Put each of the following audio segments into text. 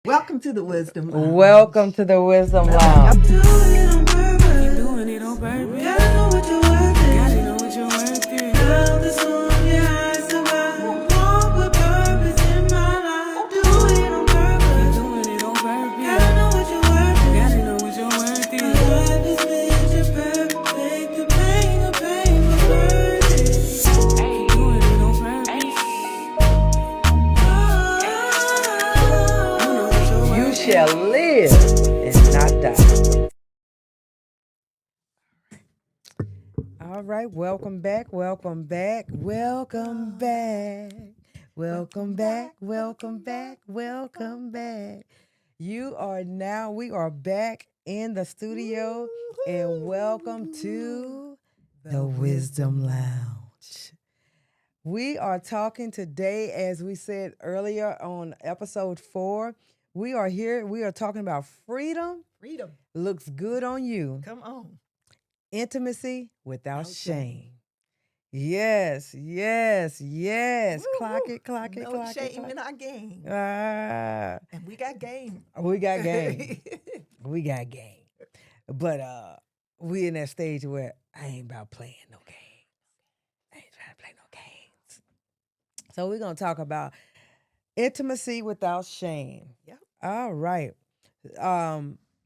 Welcome to the Wisdom Lounge. Welcome to the Wisdom Lounge. Keep doing it on purpose. Gotta know what you're worth is. Gotta know what you're worth is. Love the song your eyes survive. Walk with purpose in my life. Do it on purpose. Keep doing it on purpose. Gotta know what you're worth is. Gotta know what you're worth is. Life is picture perfect. The pain was worth it. Keep doing it on purpose. You know what you're You worth is. shall live and not die. All right, welcome back, welcome back, welcome back, welcome back, welcome back, welcome back. We are back in the studio, and welcome to the Wisdom Lounge. We are talking today, as we said earlier on episode 4. We are here, we are talking about freedom Freedom. looks good on you. Come on. Intimacy without Without shame. Yes, yes, yes. Woo, Clock woo. it, clock it, No clock it. shame Clock. in our game. Ah, And we got game. we got game. We got game. But we in that stage where I ain't about playing no game. I ain't trying to play no games. So we're gonna talk about intimacy without shame. Yep. All right.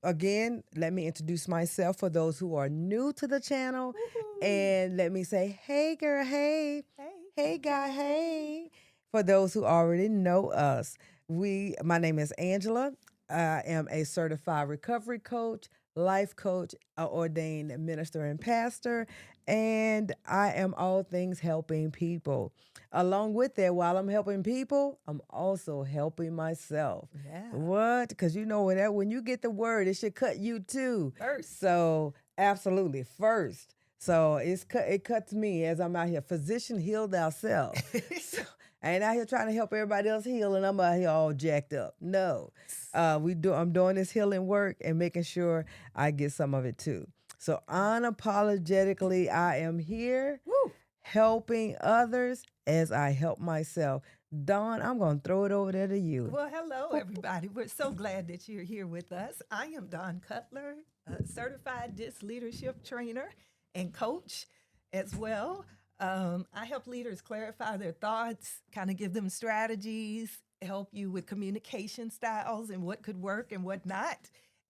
Again, let me introduce myself for those who are new to the channel. Woohoo. And let me say, hey, girl, hey. Hey. Hey, guy, hey. For those who already know us, my name is Angela. I am a certified recovery coach, life coach, ordained minister and pastor, and I am all things helping people. Along with that, while I'm helping people, I'm also helping myself. Yeah. What? Because you know when you get the word, it should cut you too. First. So absolutely first. So it cuts me as I'm out here. Physician, heal thyself. So I ain't out here trying to help everybody else heal, and I'm out here all jacked up. No, I'm doing this healing work and making sure I get some of it too. So unapologetically, I am here Woo. helping others as I help myself. Dawn, I'm gonna throw it over there to you. Well, hello, everybody. We're so glad that you're here with us. I am Dawn Cutler, a certified DISC leadership trainer and coach as well. I help leaders clarify their thoughts, kind of give them strategies, help you with communication styles and what could work and what not.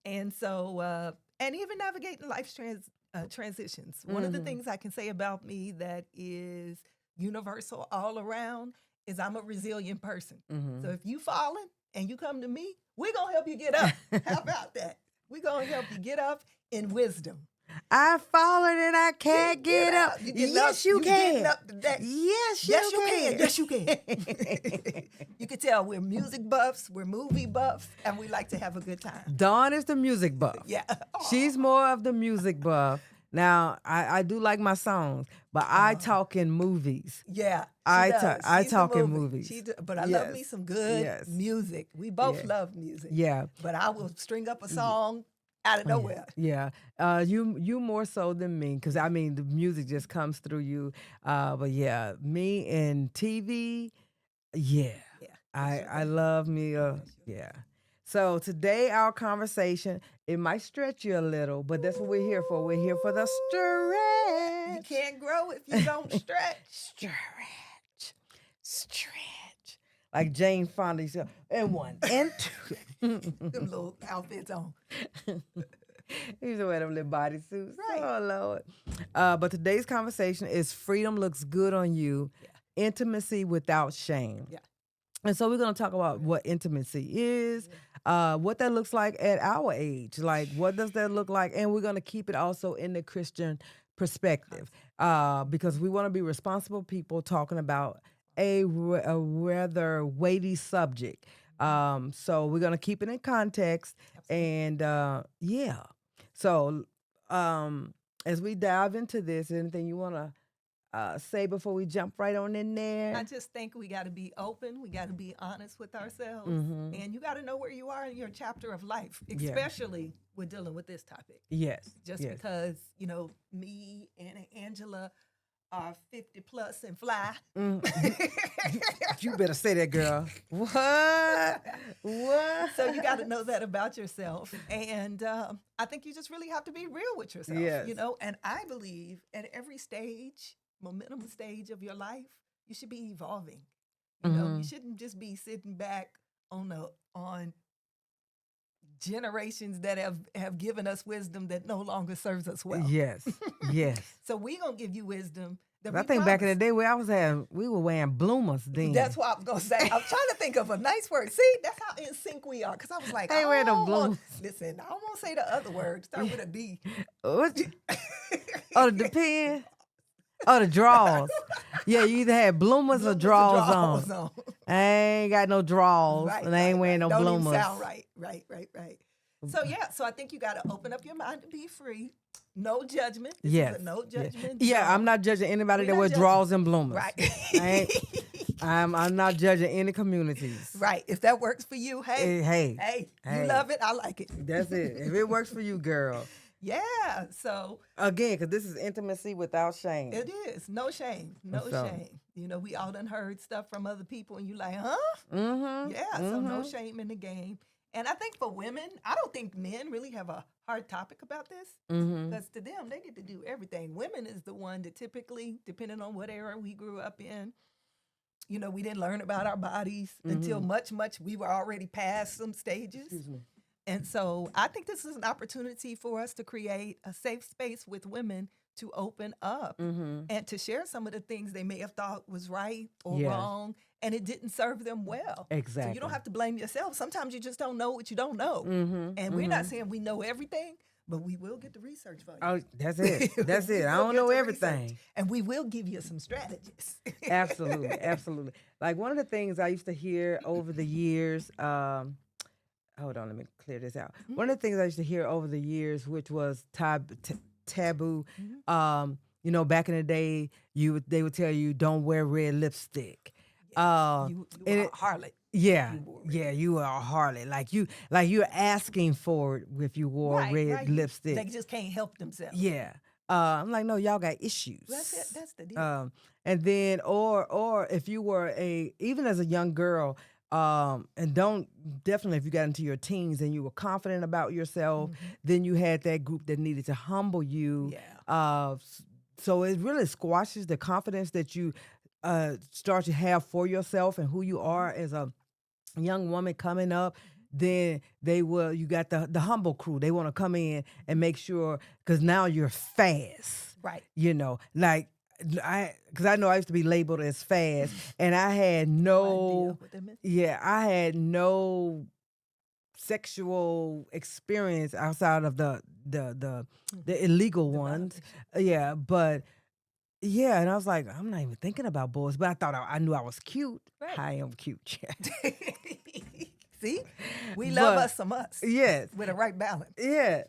And so, and even navigating life's transitions. One of the things I can say about me that is universal all around is I'm a resilient person. So if you falling and you come to me, we're going to help you get up. How about that? We're going to help you get up in wisdom. I've fallen and I can't get up. You getting Yes, up, you you can. getting up today. Yes, Yes, you you can. can. Yes, you can. You can tell we're music buffs, we're movie buffs, and we like to have a good time. Dawn is the music buff. Yeah. She's more of the music buff. Now, I do like my songs, but I talk in movies. Yeah. I She's the talk in movie. movies. But I love me Yes. some good Yes. music. We both Yeah. love music. Yeah. But I will string up a song out of nowhere. Yeah. You more so than me, because I mean the music just comes through you. But yeah, me and TV, yeah. Yeah. I love me. Yeah. So today our conversation, it might stretch you a little, but that's what we're here for. We're here for the You stretch. can't grow if you don't stretch. Stretch. Like Jane Fonda said, and 1 and 2. Them little outfits on. He used to wear them little bodysuits. Right. Oh, Lord. But today's conversation is freedom looks good on you, intimacy without shame. Yeah. And so we're going to talk about what intimacy is, what that looks like at our age. Like, what does that look like? And we're going to keep it also in the Christian perspective because we want to be responsible people talking about a rather weighty subject. So we're going to keep it in context. And yeah. So as we dive into this, anything you want to say before we jump right on in there? I just think we got to be open. We got to be honest with ourselves. Mhm. And you got to know where you are in your chapter of life, especially with dealing with this topic. Yes. Just yes. because, me and Angela are 50 plus and fly. You better say that, girl. What? What? So you got to know that about yourself. And I think you just really have to be real with yourself, Yes. you know? And I believe at every stage, momentum stage of your life, you should be evolving. You know, you shouldn't just be sitting back on generations that have given us wisdom that no longer serves us well. Yes. Yes. So we going to give you wisdom that I we think back in the promise. day where I was at, we were wearing bloomers then. That's what I was going to say. I was trying to think of a nice word. See, that's how in sync we are. Because I was like, I ain't wearing no don't want- bloomers. Listen, I don't want to say the other word. Start with a D. What you- oh, the pen? Oh, the drawers. Yeah, you either had bloomers or drawers on. I ain't got no drawers, Right, and I ain't wearing no Don't bloomers. even sound right. So yeah, so I think you got to open up your mind to be free. No judgment. This Yes. is a no judgment. Yeah, zone. I'm not judging anybody We're that not wear judging. drawers and bloomers. Right. I'm not judging any communities. Right. If that works for you, hey, Hey, you love it. I like it. that's it. If it works for you, girl. Yeah. So Again, because this is intimacy without shame. it is no shame, no So- shame. You know, we all done heard stuff from other people, and you like, huh? Mm-hmm. Yeah. So no shame in the game. And I think for women, I don't think men really have a hard topic about this. Mm-hmm. Because to them, they get to do everything. Women is the one that typically, depending on what era we grew up in, you know, we didn't learn about our bodies until much, we were already past some stages. Excuse me. And so I think this is an opportunity for us to create a safe space with women to open up and to share some of the things they may have thought was right or Yeah. wrong, and it didn't serve them well. So Exactly. you don't have to blame yourself. Sometimes you just don't know what you don't know. And we're not saying we know everything, but we will get the research for you. Oh, that's it. That's We it. I will don't get know the everything. research, and we will give you some strategies. Absolutely, absolutely. Like one of the things I used to hear over the years, hold on, let me clear this out. One of the things I used to hear over the years, which was taboo, you know, back in the day, they would tell you don't wear red lipstick. You and are it- a harlot. Yeah, You wore red. yeah, you are a harlot. Like you're asking for it if you wore red lipstick. They just can't help themselves. Yeah. I'm like, no, y'all got issues. That's it. That's the deal. And then, or if you were even as a young girl, and definitely if you got into your teens and you were confident about yourself, then you had that group that needed to humble you. Yeah. So it really squashes the confidence that you start to have for yourself and who you are as a young woman coming up. Then you got the humble crew. They want to come in and make sure, because now you're fast. Right. You know, like because I know I used to be labeled as fast, and I had Idea no, what they meant. I had no sexual experience outside of the illegal ones. Yeah, but yeah, and I was like, I'm not even thinking about boys, but I thought I knew I was cute. Right. I am cute. See, we love But- us some us Yes. with a right balance. Yeah,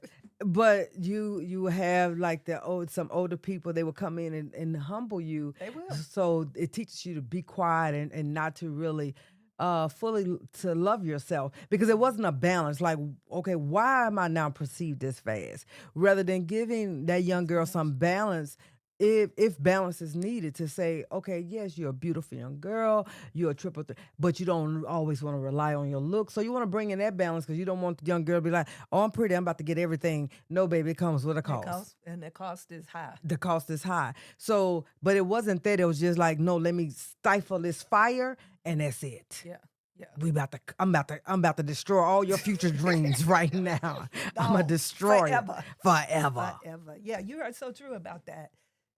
but you have like some older people. They will come in and humble you. They will. So it teaches you to be quiet and not to really fully to love yourself, because it wasn't a balance. Like, okay, why am I now perceived as fast? Rather than giving that young girl some balance. If balance is needed, to say, okay, yes, you're a beautiful young girl, you're a triple threat, but you don't always want to rely on your looks. So you want to bring in that balance, because you don't want the young girl to be like, oh, I'm pretty, I'm about to get everything. No, baby, it comes with a cost. And the cost is high. The cost is high. So, but it wasn't that. It was just like, no, let me stifle this fire, and that's it. Yeah. Yeah. I'm about to destroy all your future dreams right now. I'm gonna No, destroy forever. it forever. Forever. Yeah, you are so true about that.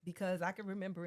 Because I can remember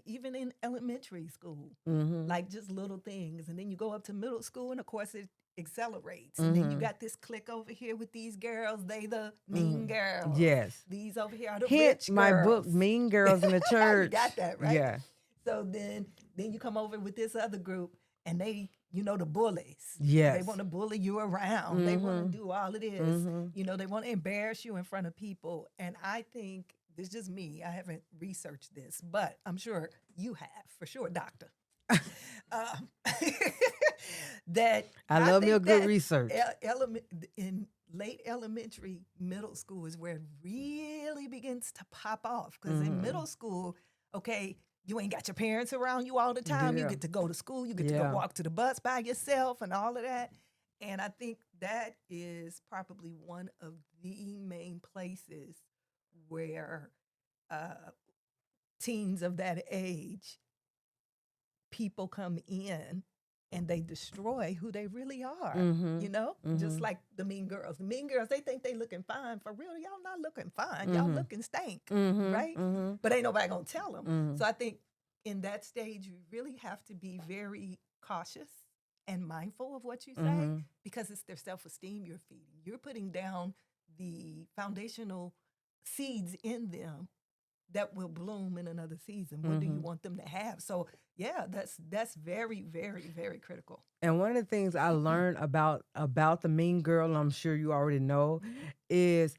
even in elementary school, like just little things. And then you go up to middle school, and of course it accelerates. And then you got this clique over here with these girls. They the mean girls. Yes. These over here are the Hint rich my girls. book, Mean Girls in the Church. You got that, right? Yeah. So then you come over with this other group, and they, the bullies. Yes. They want to bully you around. They want to do all of this. They want to embarrass you in front of people. And I think, this is just me, I haven't researched this, but I'm sure you have, for sure, doctor. That I love me a think good that research. In late elementary, middle school is where it really begins to pop off. Because in middle school, okay, you ain't got your parents around you all the time. You Yeah. get to go to school. You get to Yeah. go walk to the bus by yourself and all of that. And I think that is probably one of the main places where teens of that age, people come in and they destroy who they really are. You know, just like the mean girls. The mean girls, they think they looking fine. For real, y'all not looking fine. Y'all looking stank, right? But ain't nobody gonna tell them. So I think in that stage, you really have to be very cautious and mindful of what you say because it's their self-esteem you're feeding. You're putting down the foundational seeds in them that will bloom in another season. What do you want them to have? So yeah, that's very, very, very critical. And one of the things I learned about the mean girl, and I'm sure you already know, is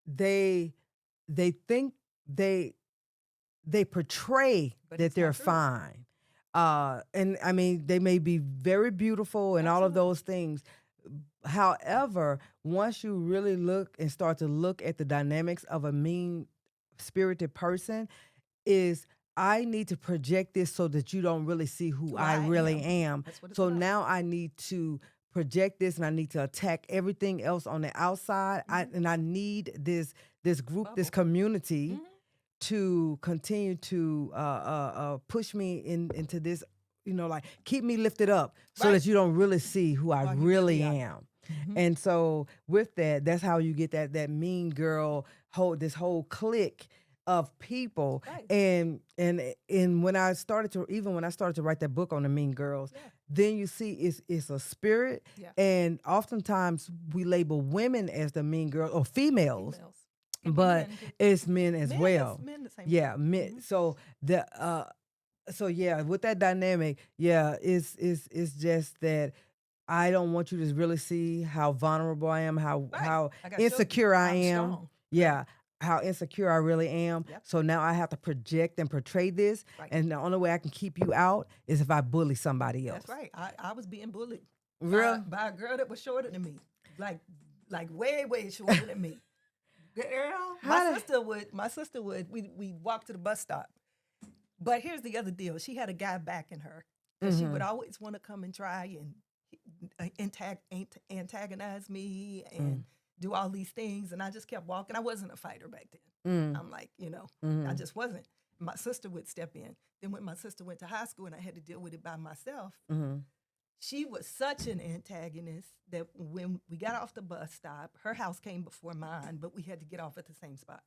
they think they portray But that it's they're not true. fine. And I mean, they may be very beautiful and all of those things. However, once you really look and start to look at the dynamics of a mean-spirited person, is I need to project this so that you don't really see who I really am. That's what it's So about. now I need to project this and I need to attack everything else on the outside. And I need this group, this community to continue to push me into this, like keep me lifted up so that you don't really see who I really am. And so with that, that's how you get that mean girl this whole clique of people. And when I started to write that book on the mean girls, then you see it's a spirit. And oftentimes we label women as the mean girls or females. But it's men as well. Men the same Yeah, men. So with that dynamic, it's just that I don't want you to really see how vulnerable I am, how I gotta show insecure you I I'm am. strong. Yeah, how insecure I really am. So now I have to project and portray this, and the only way I can keep you out is if I bully somebody else. That's right. I was being bullied Really? by a girl that was shorter than me, like way, way shorter than me. Girl, my sister would. We'd walk to the bus stop. But here's the other deal. She had a guy backing her. And she would always want to come and try and antagonize me and do all these things. And I just kept walking. I wasn't a fighter back then. I'm like, I just wasn't. My sister would step in. Then when my sister went to high school and I had to deal with it by myself, she was such an antagonist that when we got off the bus stop, her house came before mine, but we had to get off at the same spot.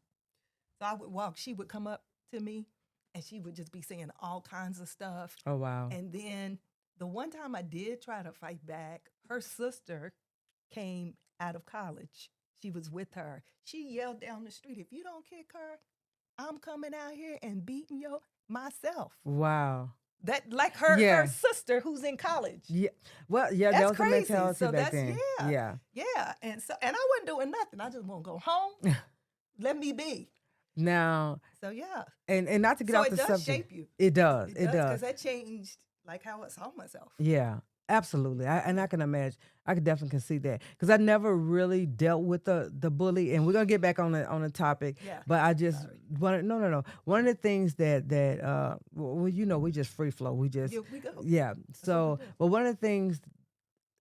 So I would walk. She would come up to me, and she would just be saying all kinds of stuff. Oh, wow. And then the one time I did try to fight back, her sister came out of college. She was with her. She yelled down the street, "If you don't kick her, I'm coming out here and beating myself." Wow. That like her sister who's in college. Yeah. Well, yeah, That's that was crazy. the mentality So back that's then. Yeah. And I wasn't doing nothing. I just want to go home. Let me be. Now, So yeah. and not to get So off it the does subject. shape you. It does. It does because that changed like how I saw myself. Yeah, absolutely. I can imagine. I could definitely can see that because I never really dealt with the bully, and we're gonna get back on the topic. Yeah. But I just wanted no. One of the things that we just free flow. We just We go. yeah. So, but one of the things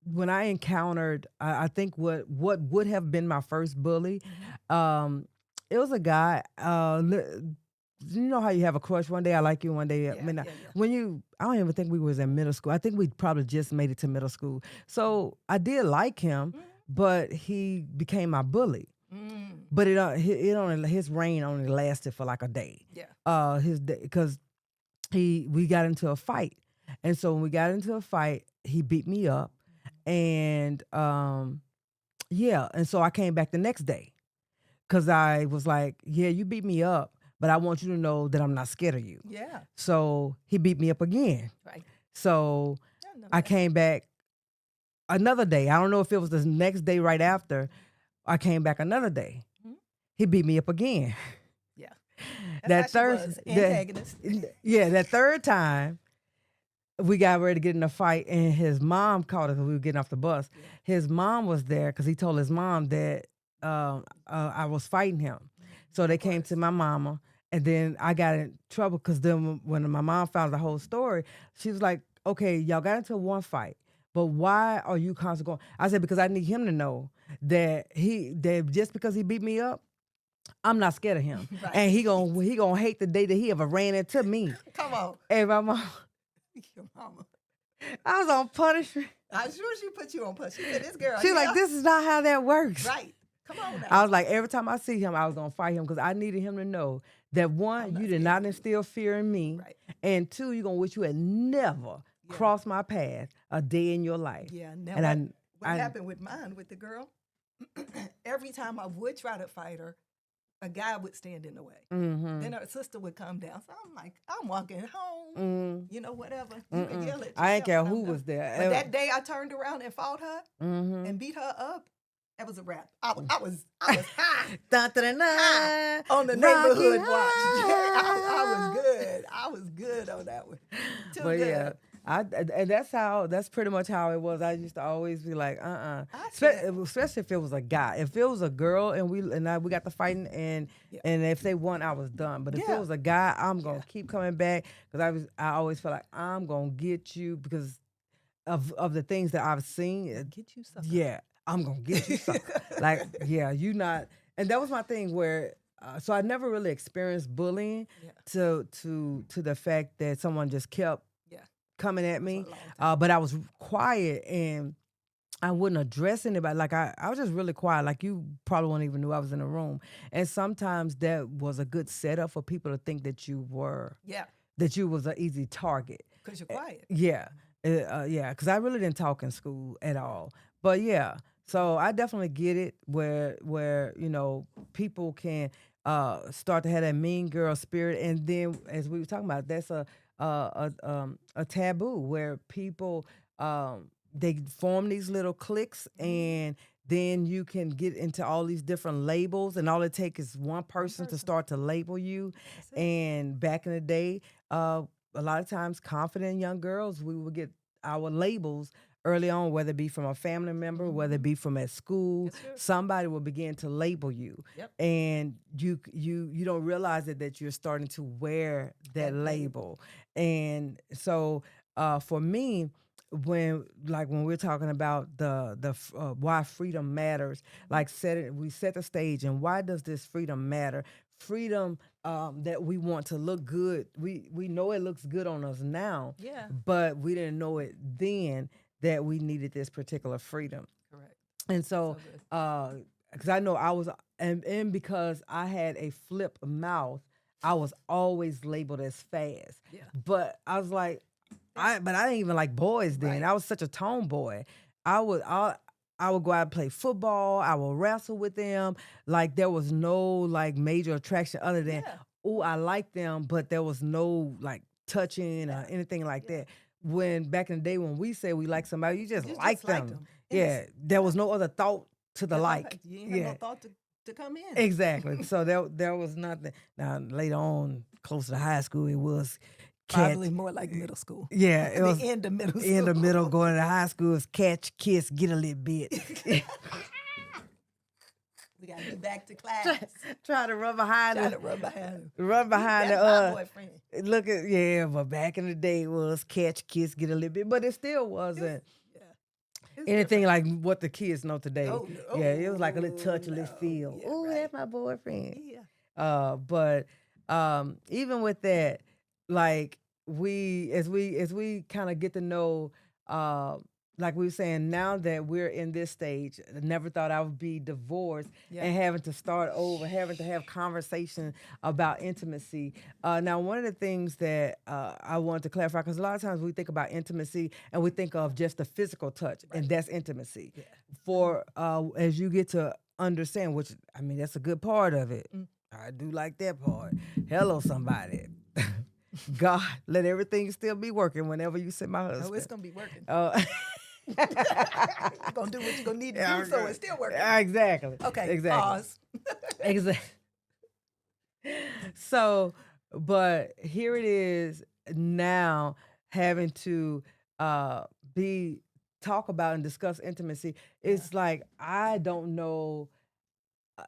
when I encountered, I think what would have been my first bully, it was a guy. You know how you have a crush one day, I like you one day. I don't even think we was in middle school. I think we probably just made it to middle school. So I did like him, but he became my bully. But his reign only lasted for like a day. Yeah. Because we got into a fight, and so when we got into a fight, he beat me up, and and so I came back the next day, because I was like, yeah, you beat me up, but I want you to know that I'm not scared of you. Yeah. So he beat me up again. Right. So I came back another day. I don't know if it was the next day right after. I came back another day. He beat me up again. Yeah. That third antagonist. That third time we got ready to get in a fight, and his mom called us because we were getting off the bus. Yeah. His mom was there because he told his mom that I was fighting him. So they came to my mama, And then I got in trouble because then when my mom found the whole story, she was like, okay, y'all got into one fight, but why are you constantly going? I said, because I need him to know that just because he beat me up, I'm not scared of him. Right. And he gonna hate the day that he ever ran into me. Come on. And my mom, Your mama. I was on punishment. I'm sure she put you on punch. She said, this girl. She was like, this is not how that works. Right. Come on now. I was like, every time I see him, I was gonna fight him because I needed him to know that one, not you did scared not of you. instill fear in me, Right. and two, you're gonna wish you had never Yeah. crossed my path a day in your life. Yeah. Now And what I- happened with mine, with the girl, every time I would try to fight her, a guy would stand in the way. Mhm. Then her sister would come down. So I'm like, I'm walking home. Mm. You know, whatever. You can yell at I ain't care yourself when who I'm was done. there. But that day I turned around and fought her Mhm. and beat her up. That was a wrap. I was high. Dun, dun, dun, dun. On the Rocky neighborhood watch. High. I was good. I was good on that one. Too But good. yeah, and that's pretty much how it was. I used to always be like, I said- especially if it was a guy. If it was a girl and we got to fighting and Yeah. and if they won, I was done. But if Yeah. it was a guy, I'm gonna keep coming back because I always felt like I'm gonna get you because of the things that I've seen. Get you something. Yeah, I'm gonna get you something. Like, yeah, you not. And that was my thing where. So I never really experienced bullying Yeah. to the fact that someone just kept Yeah. coming at me. a long time. But I was quiet and I wouldn't address anybody. Like I was just really quiet. Like you probably wouldn't even knew I was in the room. And sometimes that was a good setup for people to think that you was an easy target. Because you're quiet. Yeah, yeah. Because I really didn't talk in school at all. But yeah, so I definitely get it where people can start to have that mean girl spirit, and then as we were talking about, that's a taboo where people they form these little cliques and. Then you can get into all these different labels, and all it takes is one person to start to label you. And back in the day, a lot of times, confident young girls, we would get our labels early on, whether it be from a family member, whether it be from at school. Yes, sir. Somebody will begin to label you, Yep. and you don't realize it that you're starting to wear that label. And so, for me, when we're talking about the why freedom matters, like we set the stage, and why does this freedom matter? Freedom that we want to look good. We know it looks good on us now, Yeah. but we didn't know it then that we needed this particular freedom. Correct. And so, good. because I know I was, and because I had a flip mouth, I was always labeled as fast. Yeah. But I was like, I didn't even like boys then. Right. I was such a tomboy. I would go out and play football. I would wrestle with them. Like there was no like major attraction other than, oh, I like them, but there was no like touching or anything like that. When back in the day when we say we like somebody, you just like liked them. them. Yeah, there was no other thought to the Yeah, like. You ain't have no thought to come in. Exactly. So there was nothing. Now later on, closer to high school, it was Probably more like middle school. Yeah, it was The end of middle school. in the middle, going to high school is catch, kiss, get a little bit. We got to get back to class. Try to run behind Try the to run behind him. run behind That's the my boyfriend. look at but back in the day it was catch, kiss, get a little bit, but it still wasn't It's anything like what the kids know today. Oh, no. Yeah, it was like a little touch, a little No. feel. Yeah, Oh, right. that's my boyfriend. Yeah. But even with that, like as we kind of get to know, like we were saying, now that we're in this stage, I never thought I would be divorced and having to start over, having to have conversation about intimacy. Now, one of the things that I wanted to clarify, because a lot of times we think about intimacy and we think of just the physical touch, and that's intimacy. Yeah. For as you get to understand, which I mean, that's a good part of it. I do like that part. Hello, somebody. God, let everything still be working whenever you send my husband. Oh, it's going to be working. Uh, You're going to do what you're going to need to do, so it's still working. Exactly. Okay, Exactly. pause. Exactly. So, but here it is now having to talk about and discuss intimacy. It's like I don't know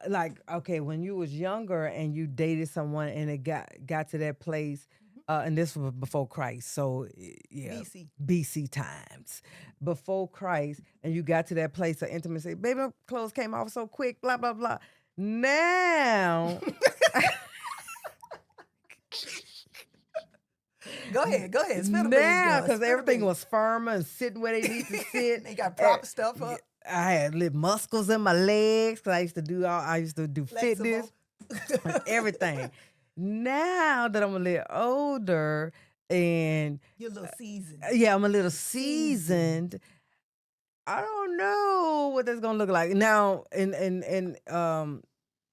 like, okay, when you was younger and you dated someone and it got to that place, and this was before Christ, so yeah, BC. BC times, before Christ, and you got to that place of intimacy. Baby, my clothes came off so quick, blah blah blah. Now, Go ahead. Spill the beans, now, girl. because Spill the everything beans. was firmer and sitting where they need to sit. They got prop stuff up. I had little muscles in my legs because I used to do fitness. Flexible. Everything. Now that I'm a little older and You're a little seasoned. yeah, I'm a little seasoned. I don't know what that's gonna look like now.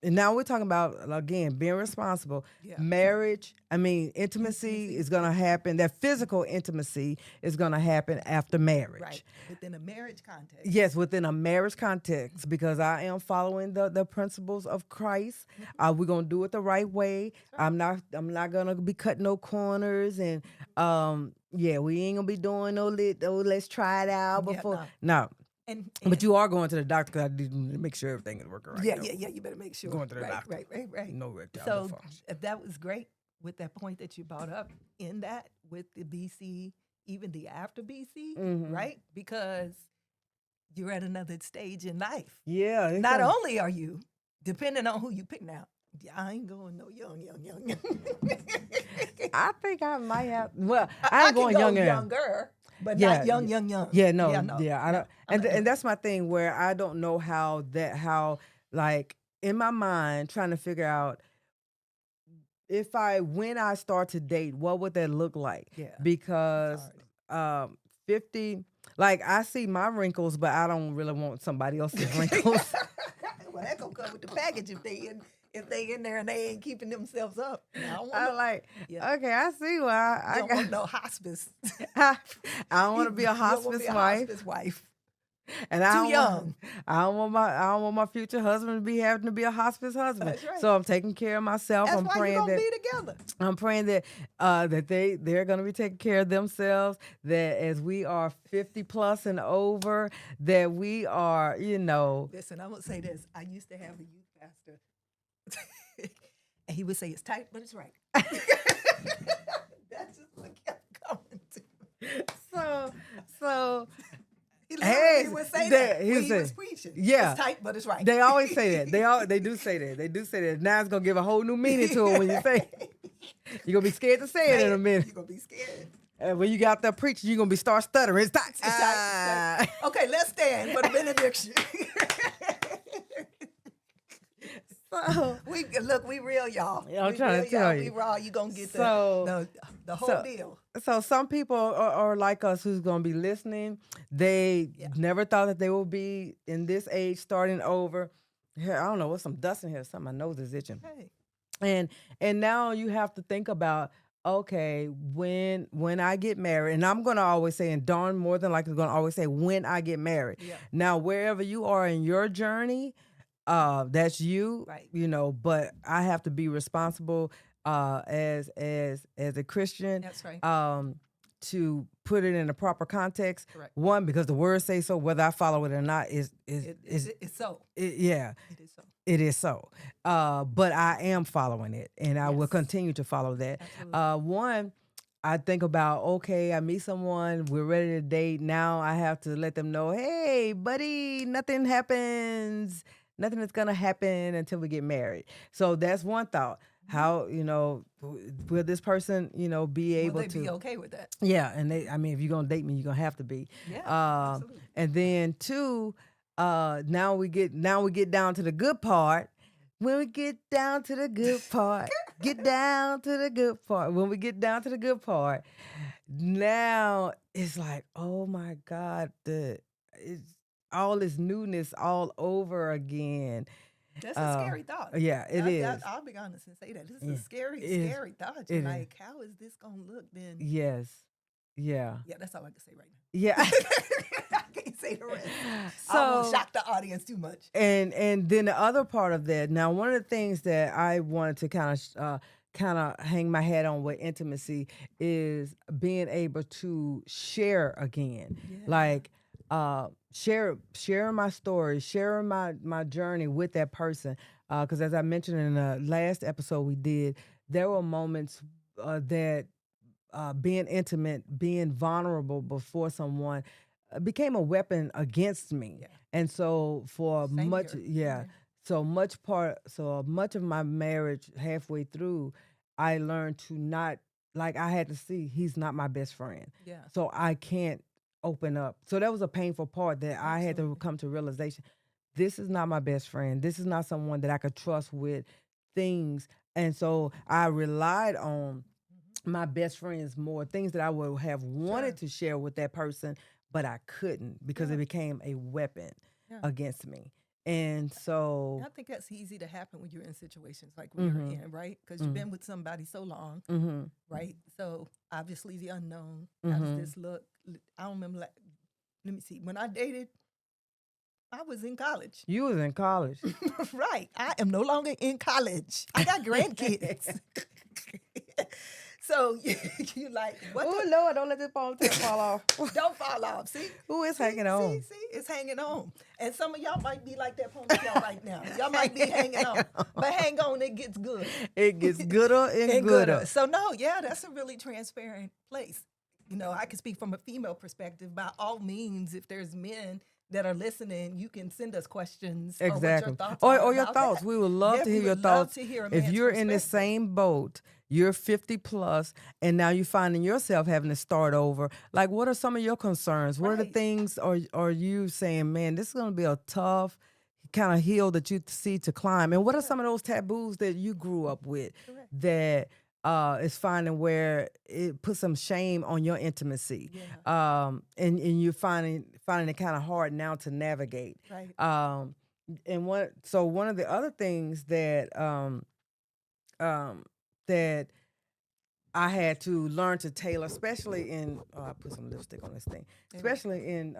And now we're talking about again being responsible. Yeah. Marriage. I mean, intimacy is gonna happen. That physical intimacy is gonna happen after marriage. Right. Within a marriage context. Yes, within a marriage context, because I am following the principles of Christ. We're gonna do it the right way. I'm not gonna be cutting no corners, and yeah, we ain't gonna be doing no let's try it out Yeah, before. no. No. And But you are going to the doctor because I need to make sure everything is working right. yeah, though. yeah. You better make sure. Going to the right, doctor. Right. No erectile So dysfunction. that was great with that point that you brought up in that with the BC, even the after BC, Mhm. right? Because you're at another stage in life. Yeah. it's Not gonna- only are you, depending on who you pick now, I ain't going no young. I think I might have. Well, I I ain't going can go younger. younger, but Yeah, not young. Yeah, no, no, yeah, I no, don't, I'm not and that's my thing where I don't know how like in my mind trying to figure out when I start to date, what would that look like? Yeah, Because hard. 50, like I see my wrinkles, but I don't really want somebody else's wrinkles. Well, that gonna come with the package if they in there and they ain't keeping themselves up. I don't want I no, like, Yeah. okay, I see why you I don't want no hospice. I don't want to be a You don't wanna hospice be a wife. hospice wife. And I Too don't young. I don't want my future husband to be having to be a hospice husband. That's right. So I'm taking care of myself. That's I'm why you praying gonna that be together. I'm praying that they're gonna be taking care of themselves. That as we are 50 plus and over, that we are, Listen, I'm gonna say this. I used to have a youth pastor, and he would say it's tight, but it's right. That's just what kept coming to me. so He literally would say that he when would he say- was preaching. yeah. It's tight, but it's right. they always say that. They do say that. They do say that. Now it's gonna give a whole new meaning to it when you say it. You're gonna be scared to say it in a minute. You're gonna be scared. And when you got there preaching, you're gonna start stuttering. It's tight. It's tight. Okay, let's stand for the benediction. So, we real, y'all. Yeah, I'm We trying to real, tell y'all. you. We raw. You gonna get So- the whole so- deal. So some people are like us who's going to be listening. They Yeah. never thought that they would be in this age starting over. Here, I don't know, what's some dust in here? Something, my nose is itching. Hey, And now you have to think about, okay, when I get married, and I'm going to always say, and Dawn more than likely is going to always say, when I get married. Yeah. Now, wherever you are in your journey, that's you, Right. But I have to be responsible as a Christian. That's right. To put it in a proper context. Correct. One, because the words say so, whether I follow it or not It's so. yeah, It is so. it is so. But I am following it, and I will Yes. continue to follow that. Absolutely. One, I think about, okay, I meet someone, we're ready to date. Now I have to let them know, hey, buddy, nothing happens. Nothing is going to happen until we get married. So that's one thought. How, will this person, be able Will they to be okay with that? Yeah, and if you're gonna date me, you're gonna have to be. Yeah, Um, absolutely. and then two, now we get down to the good part. When we get down to the good part, get down to the good part. When we get down to the good part, now it's like, oh my God, it's all this newness all over again. That's a scary thought. Yeah, it is. I'll be honest and say that. This is Yeah, a scary, it is. scary thought. It You're is. like, how is this going to look then? Yes. Yeah. Yeah, that's all I can say right now. Yeah. I can't say the rest. I So- won't shock the audience too much. And then the other part of that. Now, one of the things that I wanted to kind of hang my hat on with intimacy is being able to share again. Yeah. Like sharing my story, sharing my journey with that person. Because as I mentioned in the last episode we did, there were moments that being intimate, being vulnerable before someone became a weapon against me. Yeah. And so for Same much, here. yeah, Right. so much of my marriage halfway through, I learned to not, like, I had to see he's not my best friend. Yeah. So I can't open up. So that was a painful part that I had to Absolutely. come to realization. This is not my best friend. This is not someone that I could trust with things. And so I relied on my best friends more, things that I would have wanted Sure. to share with that person, but I couldn't because Yeah. it became a weapon Yeah. against me. And And so, I think that's easy to happen when you're in situations like we mm-hmm, are in, right? Because you've been with somebody so long, mm-hmm, right? So obviously the unknown. How does mm-hmm. this look? I don't remember. Like, let me see. When I dated, I was in college. You was in college. Right. I am no longer in college. I got grandkids. So you like what? Oh Lord, don't let this ponytail fall off. Don't fall off. See? Ooh, it's See, hanging on. See, it's hanging on. And some of y'all might be like that ponytail right now. Y'all might be hanging on. But hang on, it gets good. It gets gooder and And gooder. So no, yeah, that's a really transparent place. You know, I can speak from a female perspective. By all means, if there's men that are listening, you can send us questions Exactly. or Or your what your thoughts are about thoughts. that. We would love Yeah, to we hear your would love thoughts. to hear a If man's you're in the perspective. same boat, you're 50 plus, and now you're finding yourself having to start over. Like, what are some of your concerns? What are the Right. things are you saying, man, this is going to be a tough kind of hill that you see to climb? And what are some of those taboos that you grew up with Correct. that is finding where it puts some shame on your intimacy? Yeah. And you're finding it kind of hard now to navigate. Right. And one of the other things that that I had to learn to tailor, especially in I put some lipstick on this thing, especially in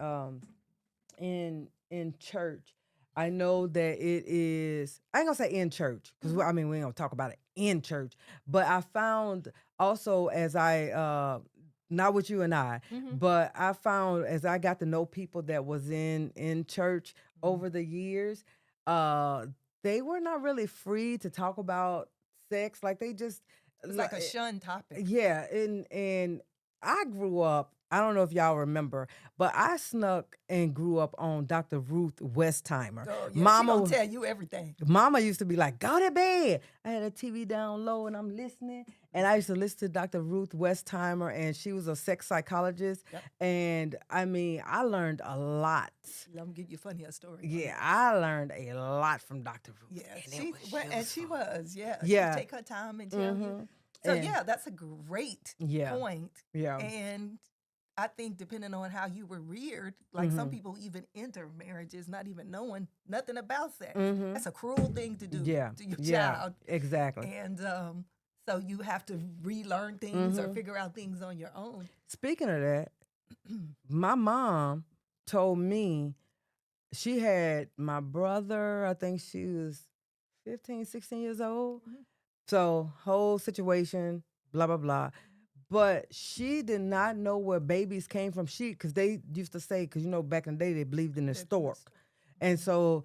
church. I know that it is. I ain't gonna say in church because I mean we ain't gonna talk about it in church. But I found also as I not with you and I, but I found as I got to know people that was in church over the years, they were not really free to talk about sex. Like they just It's like a shun topic. yeah, and I grew up. I don't know if y'all remember, but I snuck and grew up on Dr. Ruth Westheimer. Oh, yeah, she gonna tell you everything. Mama used to be like, "Go to bed." I had a TV down low and I'm listening, and I used to listen to Dr. Ruth Westheimer, and she was a sex psychologist. Yep. And I mean, I learned a lot. Let me give you a funnier story. Yeah, I learned a lot from Dr. Ruth. Yeah, and she was. Yeah. Yeah. She'd take her time and tell you. So And- yeah, that's a great Yeah. point. Yeah. And I think depending on how you were reared, like some people even enter marriages not even knowing nothing about sex. That's a cruel thing to do Yeah. to your Yeah. child. Exactly. And so you have to relearn things or figure out things on your own. Speaking of that, my mom told me she had my brother, I think she was 15, 16 years old. So whole situation, blah, blah, blah. But she did not know where babies came from. Because they used to say, because back in the day they believed in the stork. And so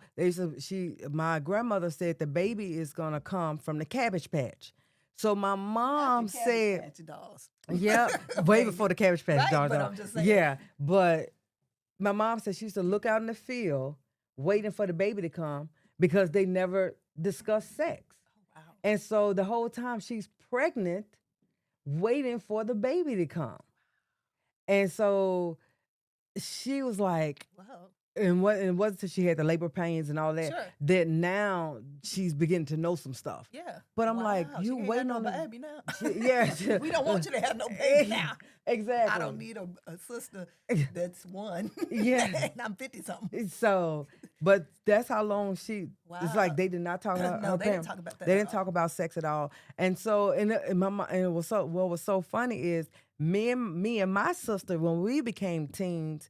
my grandmother said the baby is gonna come from the Cabbage Patch. So my mom said, Patch dolls. yeah, way before the Cabbage Patch Right, dolls. but I'm just saying. Yeah, but my mom said she used to look out in the field waiting for the baby to come because they never discussed sex. Wow. And so the whole time she's pregnant, waiting for the baby to come. And so she was like, Wow. and it wasn't until she had the labor pains and all that, Sure. that now she's beginning to know some stuff. Yeah. But I'm like, Wow, you she can't waiting have on no the baby now. yeah. We don't want you to have no baby now. Exactly. I don't need a sister that's one. Yeah. And I'm 50 something. So, but that's how long it's Wow. like they did not talk about No, her they didn't parents. talk about that They at didn't all. talk about sex at all. And so, and it was so, what was so funny is me and my sister, when we became teens,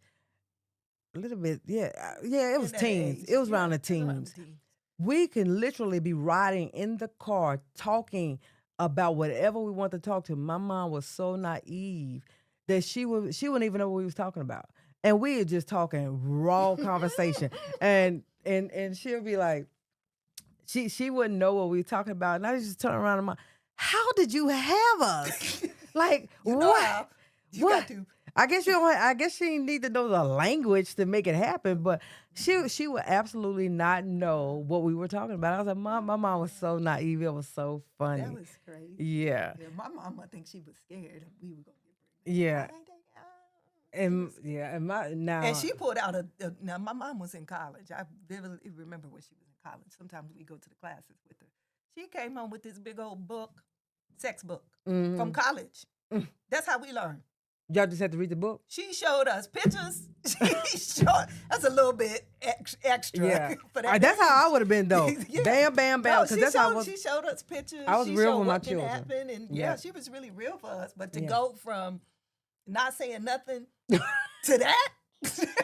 a little bit, it was In that teens. age. It was Yeah, around the it was around teens. the teens. We can literally be riding in the car talking about whatever we want to talk to. My mom was so naive that she wouldn't even know what we was talking about. and we are just talking raw conversation, and she'll be like, she wouldn't know what we were talking about, and I just turn around and how did you have us? Like, You know what? how you What? got to. I guess you don't. I guess she didn't need to know the language to make it happen, but she would absolutely not know what we were talking about. I was like, Mom, my mom was so naive. It was so funny. That was crazy. Yeah, Yeah, my mom, I think she was scared we were gonna get pregnant. yeah, I think and my now. And she pulled out now my mom was in college. I vividly remember when she was in college. Sometimes we go to the classes with her. She came home with this big old book, sex book, from college. That's how we learned. Y'all just had to read the book. She showed us pictures. She showed that's a little bit extra. Yeah, For that that's how I would have been though. Yeah. Bam, bam, bam. No, Because she that's how I showed, was. she showed us pictures. I was she real showed with my what can children. happen, and Yeah. she was really real for us. But to Yeah. go from not saying nothing to that,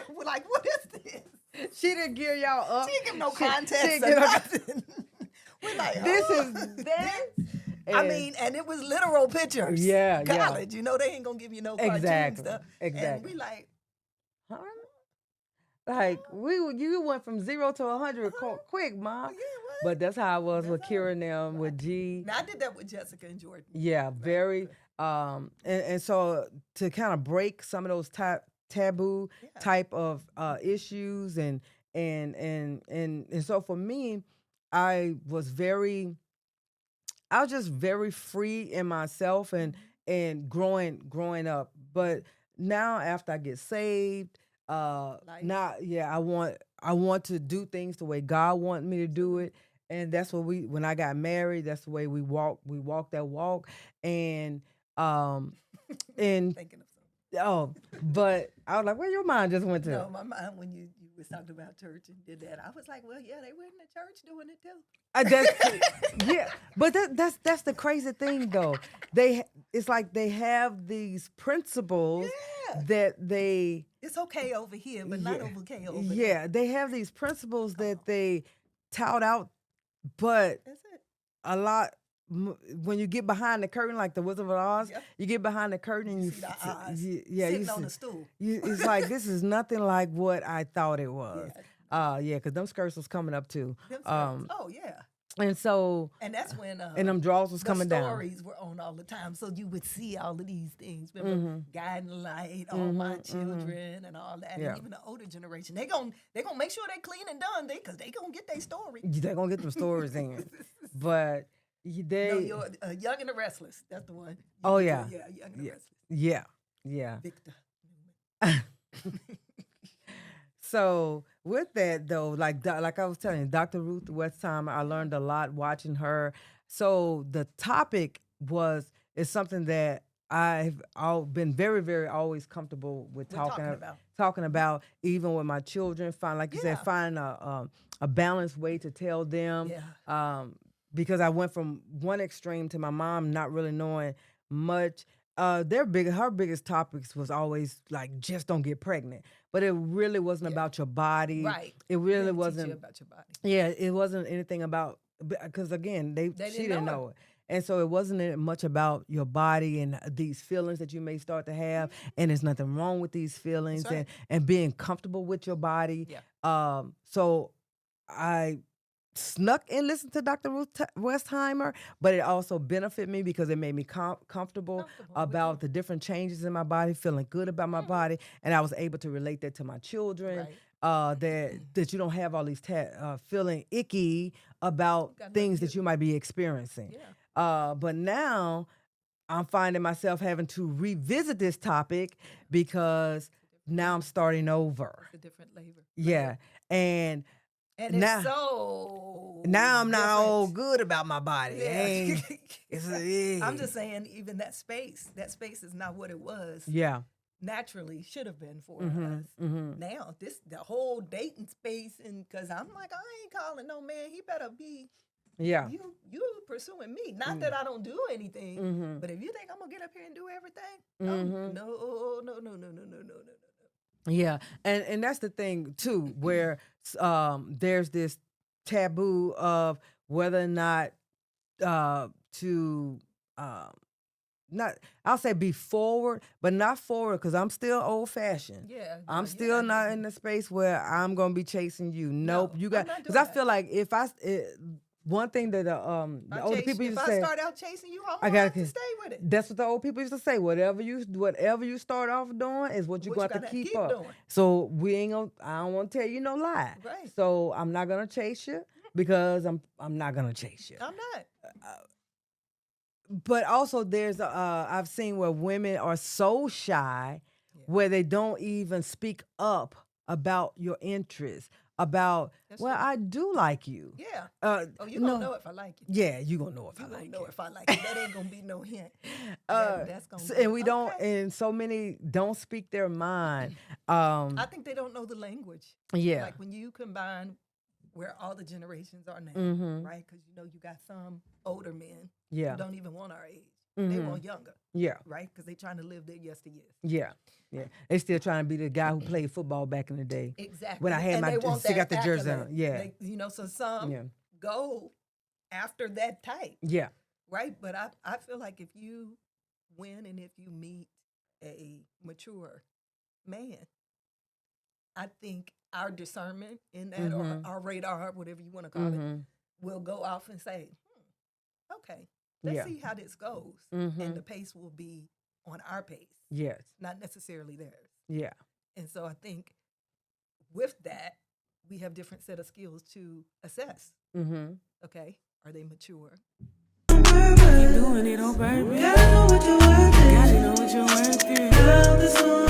we're like, what is this? She didn't gear y'all up. She didn't give no She context didn't or give no- nothing. We're like, This oh, is that. I And- mean, and it was literal pictures. Yeah, yeah. College, you know, they ain't gonna give you no cartoon Exactly, stuff. exactly. And we like, Huh? Like you went from 0 to 100 quick, Mom. yeah, what? But that's how I was with That's how- Kira and them, with G. Now I did that with Jessica and Jordan. Yeah, very. And so to kind of break some of those taboo Yeah. type of issues and so for me, I was just very free in myself and growing up. But now after I get saved, Life. now I want to do things the way God wanted me to do it. And that's what when I got married, that's the way we walk that walk. And and Thinking of something. but I was like, where your mind just went to? No, my mind when you was talking about church and did that, I was like, well, yeah, they were in the church doing it too. Yeah, but that's the crazy thing though. It's like they have these principles Yeah. that they It's okay over here, but not okay over there. yeah, they have these principles that they tout out, but That's it. a lot when you get behind the curtain, like the Wizard of Oz, Yep. you get behind the curtain and You you see the f- eyes yeah, sitting you on see- the stool. it's like this is nothing like what I thought it was. Yeah. Because them skirts was coming up too. Them skirts. Oh yeah, And so and that's when and them draws was the coming down. stories were on all the time, so you would see all of these things. Remember, guiding light, all my children, and all that. Yeah. And even the older generation, they gonna make sure they clean and done, because they gonna get their story. They're gonna get them stories in. But they No, you're Young and the Restless. That's the one. Oh, You- yeah. yeah, Young and the Yeah. Restless. yeah. Victor. So with that though, like I was telling you, Dr. Ruth Westheimer, I learned a lot watching her. So the topic is something that I've been very, very always comfortable with talking about, even with my children. Like you said, Yeah. find a balanced way to tell them. Yeah. Because I went from one extreme to my mom not really knowing much. Her biggest topics was always like, just don't get pregnant. But it really wasn't about your body. Right. It really They teach you wasn't. about your body. Yeah, it wasn't anything about, because again, she didn't know it. And so it wasn't much about your body and these feelings that you may start to have. And there's nothing wrong with these feelings. That's right. and being comfortable with your body. Yeah. So I snuck and listened to Dr. Ruth Westheimer, but it also benefited me because it made me comfortable about the different changes in my body, feeling good about my body, and I was able to relate that to my children. Right. That you don't have all these feeling icky about Got things nothing that you might be experiencing. Yeah. But now I'm finding myself having to revisit this topic because now I'm starting over. It's a different labor. Yeah, and And now- it's so now I'm not different. all good about my body. Yeah. I'm Yeah. just saying, even that space is not what it was. Yeah. Naturally should have been for Mhm, us. mhm. Now the whole dating space, and because I'm like, I ain't calling no man. He better be Yeah. you pursuing me. Not that I don't do anything, Mhm. but if you think I'm gonna get up here and do everything, Mhm. no. Yeah, and that's the thing too, where there's this taboo of whether or not to not, I'll say be forward, but not forward because I'm still old fashioned. Yeah, no, I'm you're still not not in the space where I'm gonna be chasing you. Nope, No, you I'm got not because doing I feel like if one thing that the older people used If to I say, start out chasing you, I'm I gonna gotta have to keep- stay with it. that's what the old people used to say. Whatever you start off doing is what you got to gotta keep keep up. doing. So we ain't gonna. I don't want to tell you no lie. Right. So I'm not gonna chase you because I'm not gonna chase you. I'm not. But also there's I've seen where women are so shy where they don't even speak up about your interests. About That's well, true. I do like you. Yeah. Oh, You gonna know if I like you. Yeah, you gonna know if You I gonna like know you. if I like you. That ain't gonna be no hint. That's gonna So- be, and we don't, okay. and so many don't speak their mind. I think they don't know the language. Yeah. Like when you combine where all the generations are now, Mhm. right? Because you got some older men Yeah. who don't even want our age. They Mhm. want younger, Yeah. right? Because they trying to live their yesteryears. Yeah. Yeah. They still trying to be the guy who played football back in the day. Exactly. When I had and my they want stick that out the jersey accolade. on. Yeah. So some Yeah. go after that type, Yeah. right? But I feel like if you win and if you meet a mature man, I think our discernment in that Mhm. or our radar, whatever you want to call it, Mhm. will go off and say, okay, let's Yeah. see how this goes. Mhm. And the pace will be on our pace, Yes. not necessarily theirs. Yeah. And so I think with that, we have different set of skills to assess. Mhm. Okay, are they mature? Keep doing it on purpose. Gotta know what you're worth. Gotta know what you're worth. Love this one.